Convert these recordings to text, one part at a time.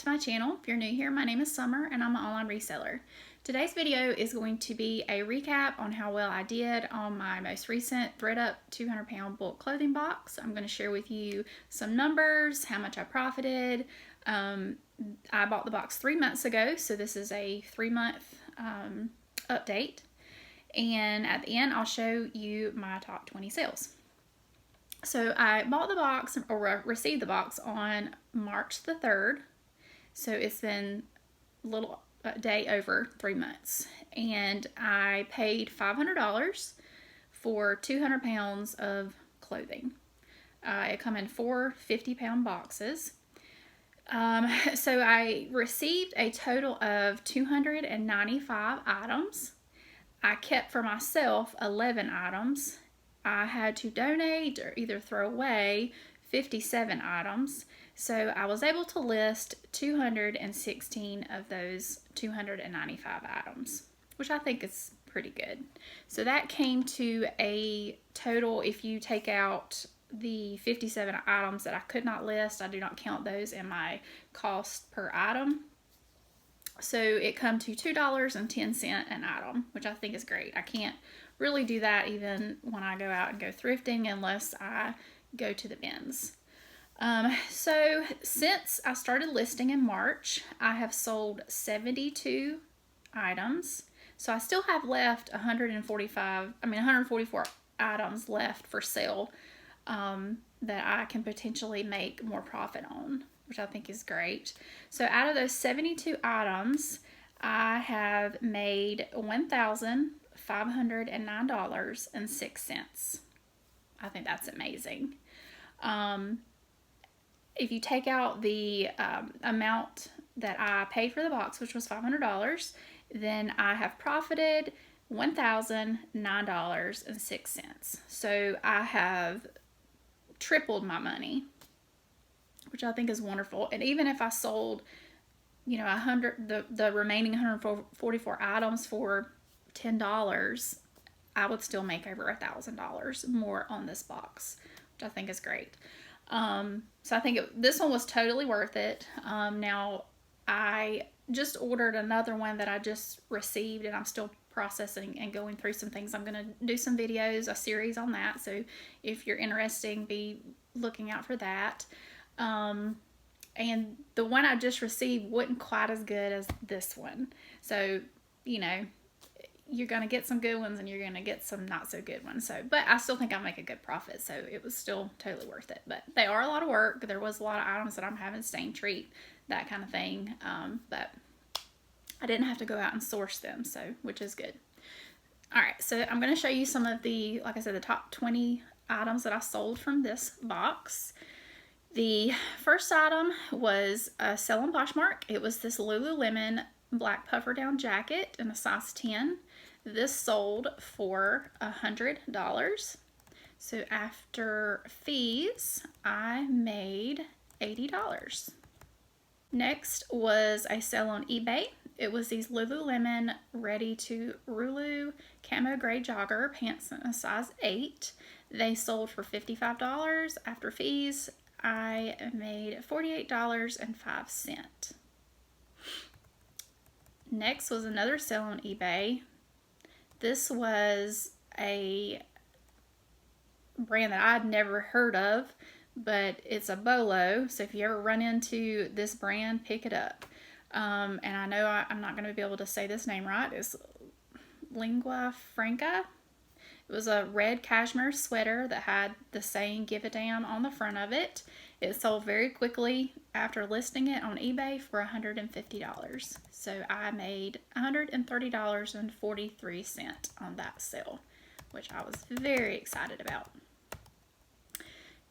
to my channel. If you're new here, my name is Summer and I'm an online reseller. Today's video is going to be a recap on how well I did on my most recent ThredUP 200-pound bulk clothing box. I'm going to share with you some numbers, how much I profited. I bought the box 3 months ago, so this is a 3-month update. And at the end, I'll show you my top 20 sales. So I bought the box, or received the box on March the 3rd. So it's been a day over 3 months. And I paid $500 for 200 pounds of clothing. It come in 4 50-pound boxes. So I received a total of 295 items. I kept for myself 11 items. I had to donate or either throw away 57 items. So I was able to list 216 of those 295 items, which I think is pretty good. So that came to a total, if you take out the 57 items that I could not list, I do not count those in my cost per item. So it come to $2.10 an item, which I think is great. I can't really do that even when I go out and go thrifting unless I go to the bins. So since I started listing in March, I have sold 72 items. So I still have left 144 items left for sale that I can potentially make more profit on, which I think is great. So out of those 72 items, I have made $1,509.06. I think that's amazing. If you take out the amount that I paid for the box, which was $500, then I have profited $1,009.06. So I have tripled my money, which I think is wonderful. And even if I sold, the remaining 144 items for $10, I would still make over $1,000 more on this box, which I think is great. So I think this one was totally worth it. Now I just ordered another one that I just received, and I'm still processing and going through some things. I'm going to do some videos, a series on that. So if you're interested, be looking out for that. And the one I just received wasn't quite as good as this one. So, you're going to get some good ones and you're going to get some not so good ones. So, but I still think I'll make a good profit. So it was still totally worth it. But they are a lot of work. There was a lot of items that I'm having to stain treat, that kind of thing. But I didn't have to go out and source them, so which is good. All right, so I'm going to show you some of the, like I said, the top 20 items that I sold from this box. The first item was a sale on Poshmark. It was this Lululemon black puffer down jacket in a size 10. This sold for $100. So after fees, I made $80. Next was a sale on eBay. It was these Lululemon Ready to Rulu camo gray jogger pants in a size 8. They sold for $55. After fees, I made $48.05. Next was another sale on eBay. This was a brand that I'd never heard of, but it's a bolo. So if you ever run into this brand, pick it up. And I know I'm not going to be able to say this name right. It's Lingua Franca. It was a red cashmere sweater that had the saying "Give a Damn" on the front of it. It sold very quickly after listing it on eBay for $150. So I made $130.43 on that sale, which I was very excited about.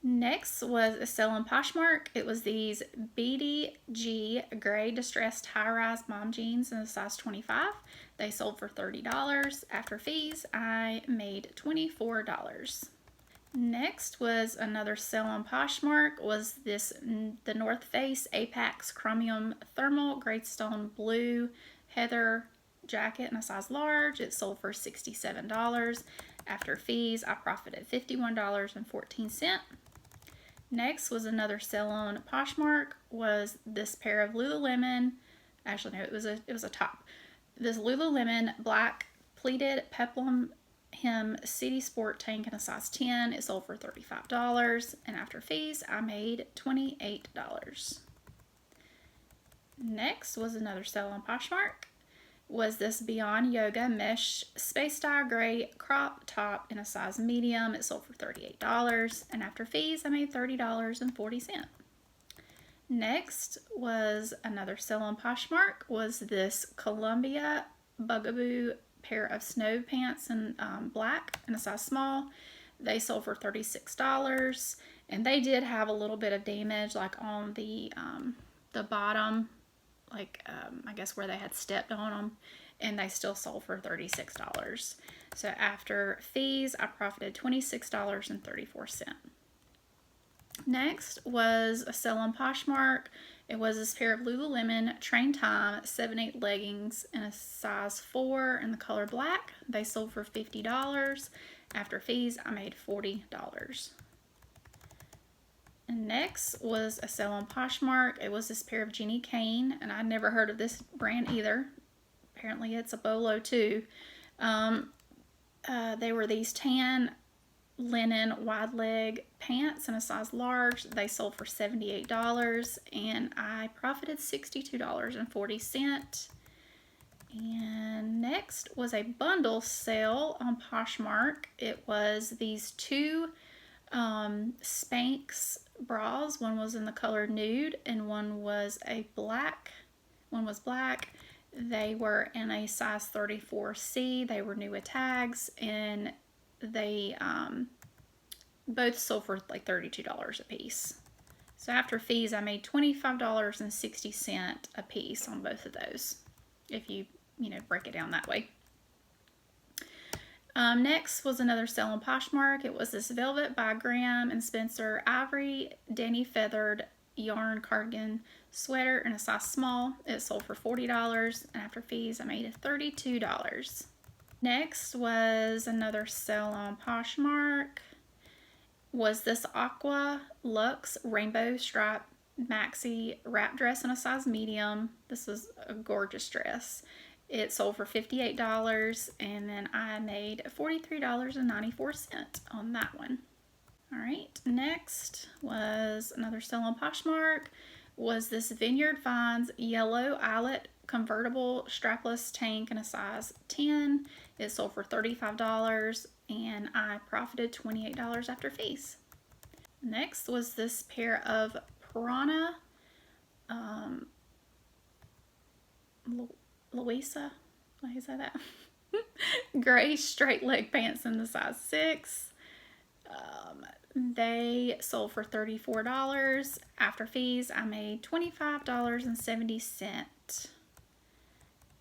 Next was a sale on Poshmark. It was these BDG gray distressed high-rise mom jeans in a size 25. They sold for $30. After fees, I made $24. Next was another sale on Poshmark. Was this the North Face Apex Chromium Thermal Greystone Blue Heather jacket in a size large. It sold for $67. After fees, I profited $51.14. Next was another sale on Poshmark. was this pair of Lululemon. Actually, no, it was a top. This Lululemon black pleated peplum hem city sport tank in a size 10. It sold for $35, and after fees, I made $28. Next was another sale on Poshmark. Was this Beyond Yoga mesh space dye gray crop top in a size medium. It sold for $38, and after fees, I made $30.40. Next was another sale on Poshmark. Was this Columbia Bugaboo pair of snow pants in black in a size small. They sold for $36, and they did have a little bit of damage, like on the bottom, like I guess where they had stepped on them, and they still sold for $36. So after fees, I profited $26.34. Next was a sale on Poshmark. It was this pair of Lululemon Train Time 7/8 leggings in a size 4 in the color black. They sold for $50. After fees, I made $40. And next was a sale on Poshmark. It was this pair of Jenny Kane, and I'd never heard of this brand either. Apparently it's a bolo too. They were these tan linen wide leg pants in a size large. They sold for $78, and I profited $62.40. And next was a bundle sale on Poshmark. It was these two Spanx bras. One was in the color nude, and one was black. They were in a size 34C. They were new with tags, and they both sold for like $32 a piece. So after fees, I made $25.60 a piece on both of those, if you break it down that way. Next was another sale on Poshmark. It was this Velvet by Graham and Spencer Ivory Danny Feathered yarn cardigan sweater in a size small. It sold for $40, and after fees, I made $32. Next was another sale on Poshmark. Was this Aqua Luxe Rainbow Stripe Maxi Wrap Dress in a size medium. This was a gorgeous dress. It sold for $58, and then I made $43.94 on that one. All right, next was another sale on Poshmark. Was this Vineyard Vines Yellow Eyelet Convertible Strapless Tank in a size 10. It sold for $35, and I profited $28 after fees. Next was this pair of Piranha Louisa, how do you say that? Gray straight leg pants in the size 6. They sold for $34. After fees, I made $25.70.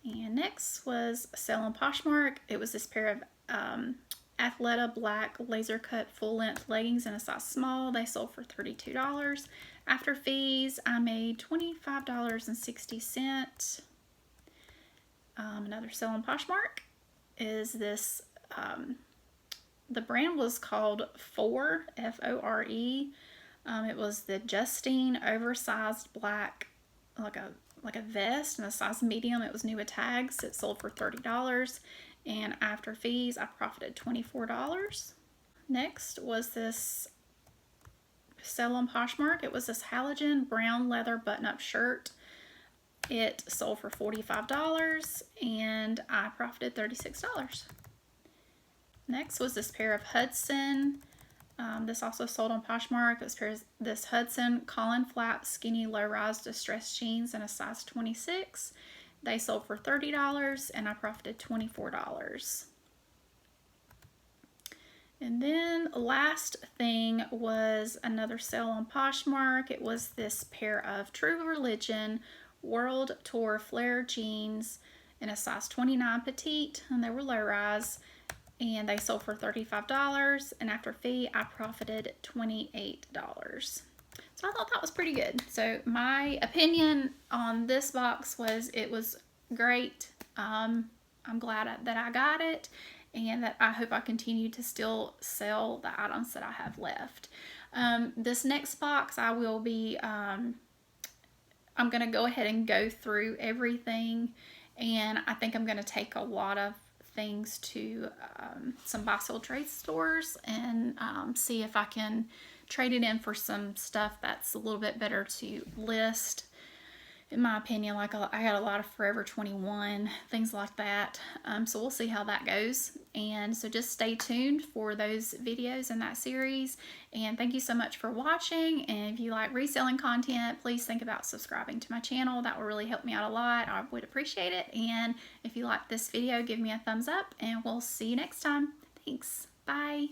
And next was a sale on Poshmark. It was this pair of Athleta black laser cut full length leggings in a size small. They sold for $32. After fees, I made $25.60. Another sale on Poshmark is this, the brand was called Fore, F-O-R-E. It was the Justine oversized black, like a vest in a size medium. It was new with tags. It sold for $30, and after fees, I profited $24. Next was this sale on Poshmark. It was this halogen brown leather button-up shirt. It sold for $45, and I profited $36. Next was this pair of Hudson. This also sold on Poshmark. This Hudson Colin Flap skinny low-rise distressed jeans in a size 26. They sold for $30, and I profited $24. And then last thing was another sale on Poshmark. It was this pair of True Religion World Tour flare jeans in a size 29 petite, and they were low-rise, and they sold for $35, and after fee, I profited $28. So I thought that was pretty good. So my opinion on this box was it was great. I'm glad that I got it, and that I hope I continue to still sell the items that I have left. This next box I will be I'm going to go ahead and go through everything, and I think I'm going to take a lot of things to some buy sold trade stores and see if I can trade it in for some stuff that's a little bit better to list, in my opinion. Like, I got a lot of Forever 21, things like that. So we'll see how that goes. And so just stay tuned for those videos in that series. And thank you so much for watching. And if you like reselling content, please think about subscribing to my channel. That will really help me out a lot. I would appreciate it. And if you like this video, give me a thumbs up, and we'll see you next time. Thanks. Bye.